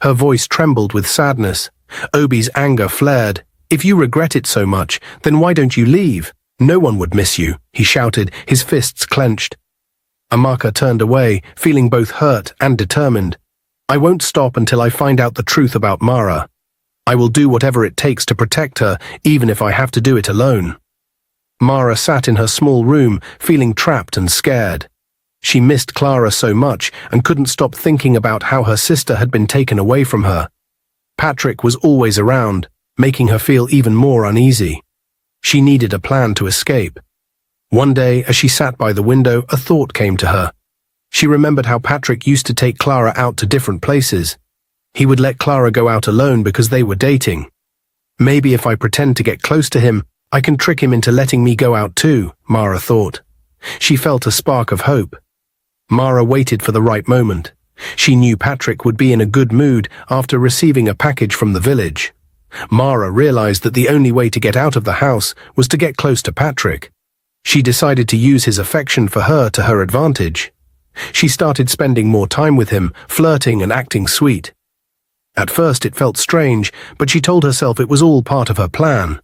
S1: Her voice trembled with sadness. Obi's anger flared. "If you regret it so much, then why don't you leave? No one would miss you," he shouted, his fists clenched. Amaka turned away, feeling both hurt and determined. "I won't stop until I find out the truth about Mara. I will do whatever it takes to protect her, even if I have to do it alone." Mara sat in her small room, feeling trapped and scared. She missed Clara so much and couldn't stop thinking about how her sister had been taken away from her. Patrick was always around, making her feel even more uneasy. She needed a plan to escape. One day, as she sat by the window, a thought came to her. She remembered how Patrick used to take Clara out to different places. He would let Clara go out alone because they were dating. "Maybe if I pretend to get close to him, I can trick him into letting me go out too," Mara thought. She felt a spark of hope. Mara waited for the right moment. She knew Patrick would be in a good mood after receiving a package from the village. Mara realized that the only way to get out of the house was to get close to Patrick. She decided to use his affection for her to her advantage. She started spending more time with him, flirting and acting sweet. At first it felt strange, but she told herself it was all part of her plan.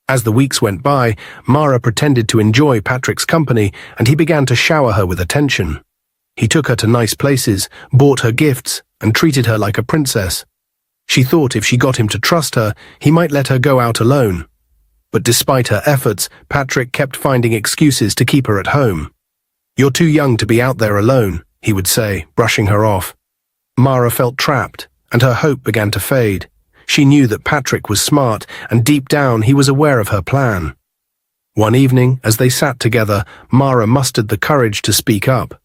S1: As the weeks went by, Mara pretended to enjoy Patrick's company, and he began to shower her with attention. He took her to nice places, bought her gifts, and treated her like a princess. She thought if she got him to trust her, he might let her go out alone. But despite her efforts, Patrick kept finding excuses to keep her at home. "You're too young to be out there alone," he would say, brushing her off. Mara felt trapped, and her hope began to fade. She knew that Patrick was smart, and deep down he was aware of her plan. One evening, as they sat together, Mara mustered the courage to speak up.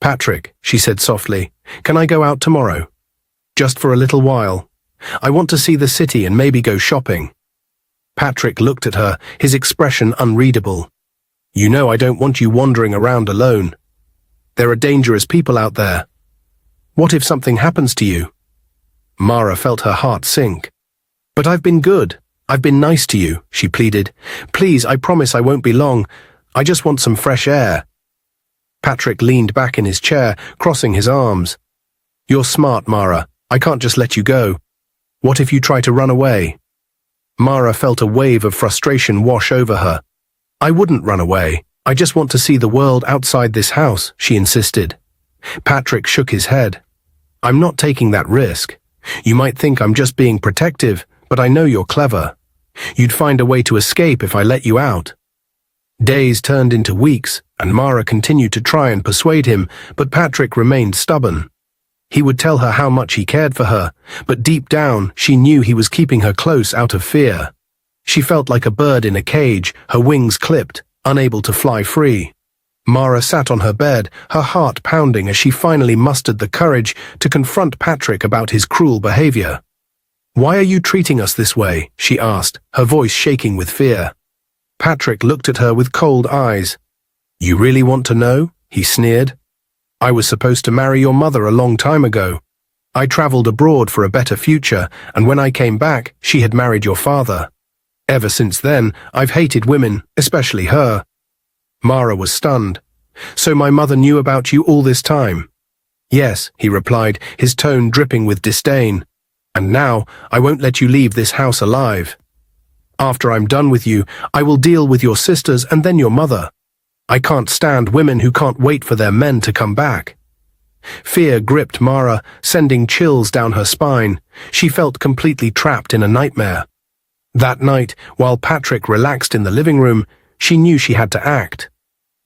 S1: "Patrick," she said softly, "can I go out tomorrow? Just for a little while. I want to see the city and maybe go shopping." Patrick looked at her, his expression unreadable. "You know I don't want you wandering around alone. There are dangerous people out there. What if something happens to you?" Mara felt her heart sink. "But I've been good. I've been nice to you," she pleaded. "Please, I promise I won't be long. I just want some fresh air." Patrick leaned back in his chair, crossing his arms. "You're smart, Mara. I can't just let you go. What if you try to run away?" Mara felt a wave of frustration wash over her. "I wouldn't run away. I just want to see the world outside this house," she insisted. Patrick shook his head. "I'm not taking that risk. You might think I'm just being protective, but I know you're clever. You'd find a way to escape if I let you out." Days turned into weeks, and Mara continued to try and persuade him, but Patrick remained stubborn. He would tell her how much he cared for her, but deep down she knew he was keeping her close out of fear. She felt like a bird in a cage, her wings clipped, unable to fly free. Mara sat on her bed, her heart pounding as she finally mustered the courage to confront Patrick about his cruel behavior. "Why are you treating us this way?" she asked, her voice shaking with fear. Patrick looked at her with cold eyes. "You really want to know?" he sneered. "I was supposed to marry your mother a long time ago. I traveled abroad for a better future, and when I came back, she had married your father. Ever since then, I've hated women, especially her." Mara was stunned. "So my mother knew about you all this time?" "Yes," he replied, his tone dripping with disdain. "And now, I won't let you leave this house alive. After I'm done with you, I will deal with your sisters and then your mother. I can't stand women who can't wait for their men to come back." Fear gripped Mara, sending chills down her spine. She felt completely trapped in a nightmare. That night, while Patrick relaxed in the living room, she knew she had to act.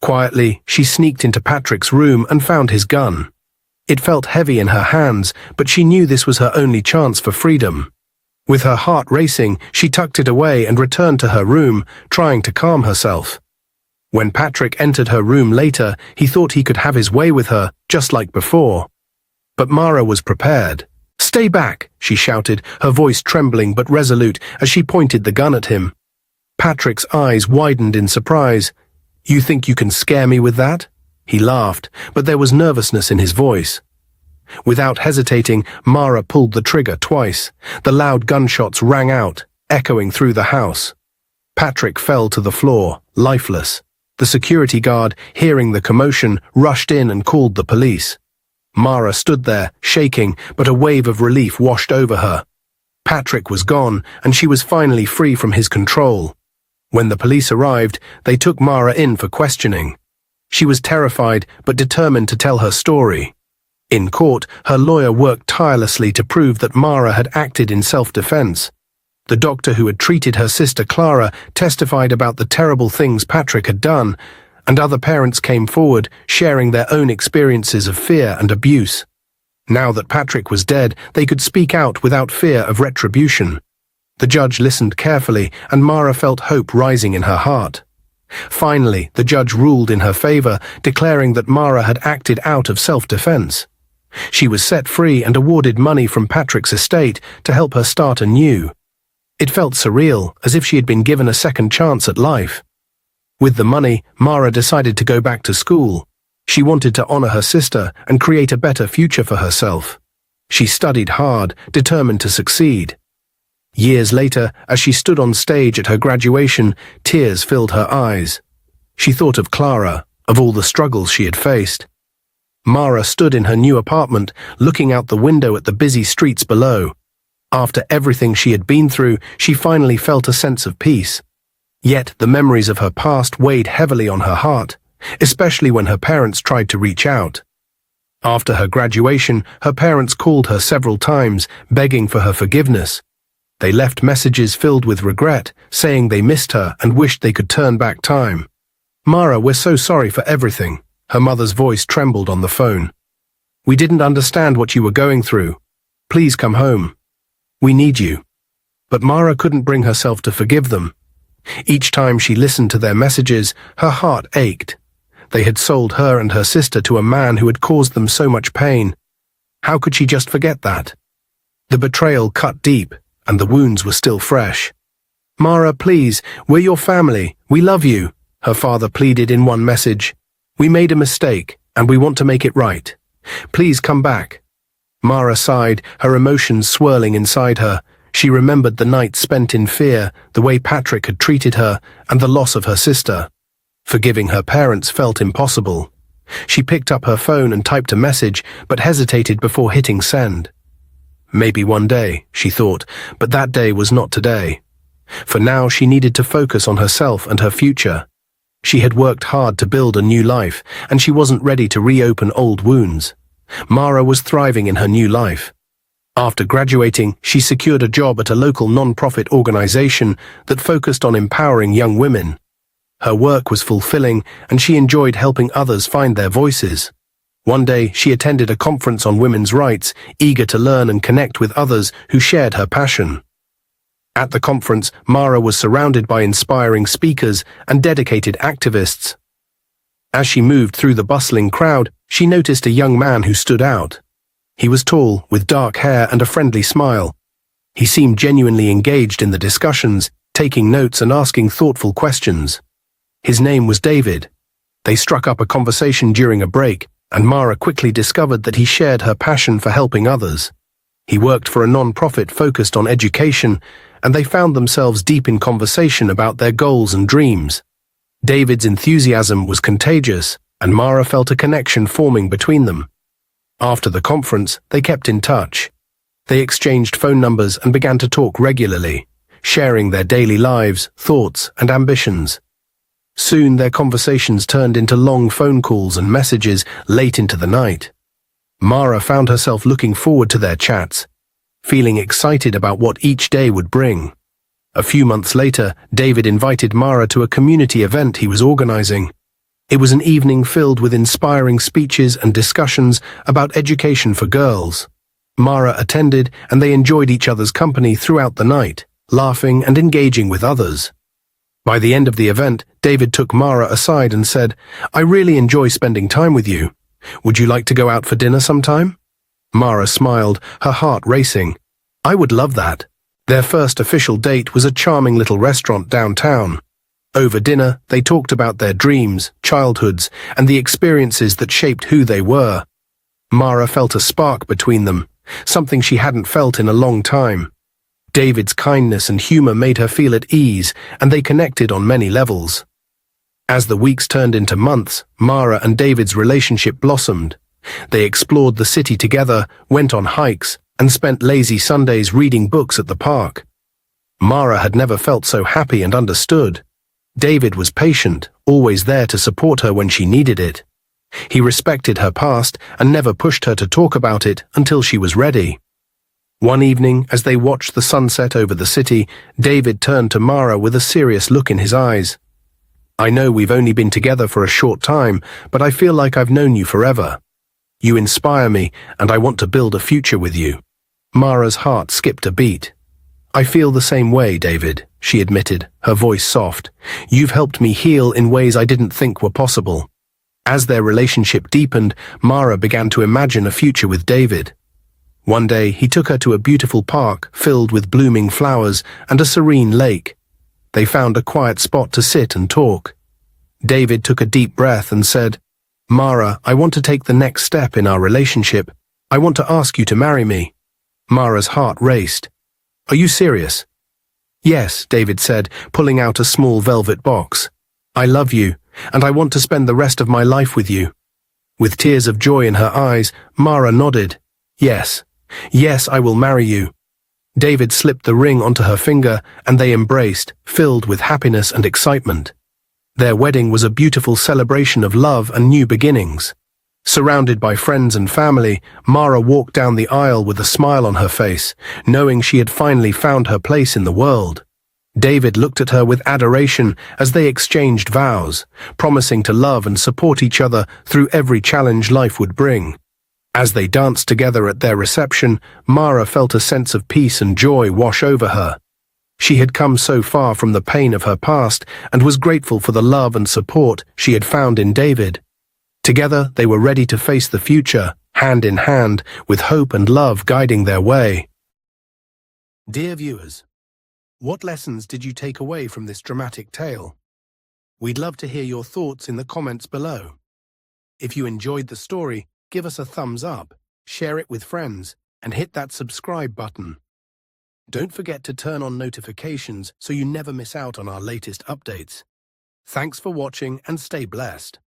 S1: Quietly, she sneaked into Patrick's room and found his gun. It felt heavy in her hands, but she knew this was her only chance for freedom. With her heart racing, she tucked it away and returned to her room, trying to calm herself. When Patrick entered her room later, he thought he could have his way with her, just like before. But Mara was prepared. "Stay back," she shouted, her voice trembling but resolute as she pointed the gun at him. Patrick's eyes widened in surprise. "You think you can scare me with that?" He laughed, but there was nervousness in his voice. Without hesitating, Mara pulled the trigger twice. The loud gunshots rang out, echoing through the house. Patrick fell to the floor, lifeless. The security guard, hearing the commotion, rushed in and called the police. Mara stood there, shaking, but a wave of relief washed over her. Patrick was gone, and she was finally free from his control. When the police arrived, they took Mara in for questioning. She was terrified, but determined to tell her story. In court, her lawyer worked tirelessly to prove that Mara had acted in self-defense. The doctor who had treated her sister Clara testified about the terrible things Patrick had done, and other parents came forward, sharing their own experiences of fear and abuse. Now that Patrick was dead, they could speak out without fear of retribution. The judge listened carefully, and Mara felt hope rising in her heart. Finally, the judge ruled in her favor, declaring that Mara had acted out of self-defense. She was set free and awarded money from Patrick's estate to help her start anew. It felt surreal, as if she had been given a second chance at life. With the money, Mara decided to go back to school. She wanted to honor her sister and create a better future for herself. She studied hard, determined to succeed. Years later, as she stood on stage at her graduation, tears filled her eyes. She thought of Clara, of all the struggles she had faced. Mara stood in her new apartment, looking out the window at the busy streets below. After everything she had been through, she finally felt a sense of peace. Yet the memories of her past weighed heavily on her heart, especially when her parents tried to reach out. After her graduation, her parents called her several times, begging for her forgiveness. They left messages filled with regret, saying they missed her and wished they could turn back time. "Mara, we're so sorry for everything." Her mother's voice trembled on the phone. "We didn't understand what you were going through. Please come home. We need you." But Mara couldn't bring herself to forgive them. Each time she listened to their messages, her heart ached. They had sold her and her sister to a man who had caused them so much pain. How could she just forget that? The betrayal cut deep, and the wounds were still fresh. "Mara, please, we're your family. We love you," her father pleaded in one message. "We made a mistake, and we want to make it right. Please come back." Mara sighed, her emotions swirling inside her. She remembered the night spent in fear, the way Patrick had treated her, and the loss of her sister. Forgiving her parents felt impossible. She picked up her phone and typed a message, but hesitated before hitting send. Maybe one day, she thought, but that day was not today. For now, she needed to focus on herself and her future. She had worked hard to build a new life, and she wasn't ready to reopen old wounds. Mara was thriving in her new life. After graduating, she secured a job at a local non-profit organization that focused on empowering young women. Her work was fulfilling, and she enjoyed helping others find their voices. One day, she attended a conference on women's rights, eager to learn and connect with others who shared her passion. At the conference, Mara was surrounded by inspiring speakers and dedicated activists. As she moved through the bustling crowd, she noticed a young man who stood out. He was tall, with dark hair and a friendly smile. He seemed genuinely engaged in the discussions, taking notes and asking thoughtful questions. His name was David. They struck up a conversation during a break, and Mara quickly discovered that he shared her passion for helping others. He worked for a non-profit focused on education, and they found themselves deep in conversation about their goals and dreams. David's enthusiasm was contagious, and Mara felt a connection forming between them. After the conference, they kept in touch. They exchanged phone numbers and began to talk regularly, sharing their daily lives, thoughts, and ambitions. Soon their conversations turned into long phone calls and messages late into the night. Mara found herself looking forward to their chats, feeling excited about what each day would bring. A few months later, David invited Mara to a community event he was organizing. It was an evening filled with inspiring speeches and discussions about education for girls. Mara attended, and they enjoyed each other's company throughout the night, laughing and engaging with others. By the end of the event, David took Mara aside and said, "I really enjoy spending time with you. Would you like to go out for dinner sometime?" Mara smiled, her heart racing. "I would love that." Their first official date was a charming little restaurant downtown. Over dinner, they talked about their dreams, childhoods, and the experiences that shaped who they were. Mara felt a spark between them, something she hadn't felt in a long time. David's kindness and humor made her feel at ease, and they connected on many levels. As the weeks turned into months, Mara and David's relationship blossomed. They explored the city together, went on hikes, and spent lazy Sundays reading books at the park. Mara had never felt so happy and understood. David was patient, always there to support her when she needed it. He respected her past and never pushed her to talk about it until she was ready. One evening, as they watched the sunset over the city, David turned to Mara with a serious look in his eyes. "I know we've only been together for a short time, but I feel like I've known you forever. You inspire me, and I want to build a future with you." Mara's heart skipped a beat. "I feel the same way, David," she admitted, her voice soft. "You've helped me heal in ways I didn't think were possible." As their relationship deepened, Mara began to imagine a future with David. One day, he took her to a beautiful park filled with blooming flowers and a serene lake. They found a quiet spot to sit and talk. David took a deep breath and said, "Mara, I want to take the next step in our relationship. I want to ask you to marry me." Mara's heart raced. "Are you serious?" "Yes," David said, pulling out a small velvet box. "I love you, and I want to spend the rest of my life with you." With tears of joy in her eyes, Mara nodded. "Yes. Yes, I will marry you." David slipped the ring onto her finger, and they embraced, filled with happiness and excitement. Their wedding was a beautiful celebration of love and new beginnings. Surrounded by friends and family, Mara walked down the aisle with a smile on her face, knowing she had finally found her place in the world. David looked at her with adoration as they exchanged vows, promising to love and support each other through every challenge life would bring. As they danced together at their reception, Mara felt a sense of peace and joy wash over her. She had come so far from the pain of her past and was grateful for the love and support she had found in David. Together, they were ready to face the future, hand in hand, with hope and love guiding their way. Dear viewers, what lessons did you take away from this dramatic tale? We'd love to hear your thoughts in the comments below. If you enjoyed the story, give us a thumbs up, share it with friends, and hit that subscribe button. Don't forget to turn on notifications so you never miss out on our latest updates. Thanks for watching and stay blessed.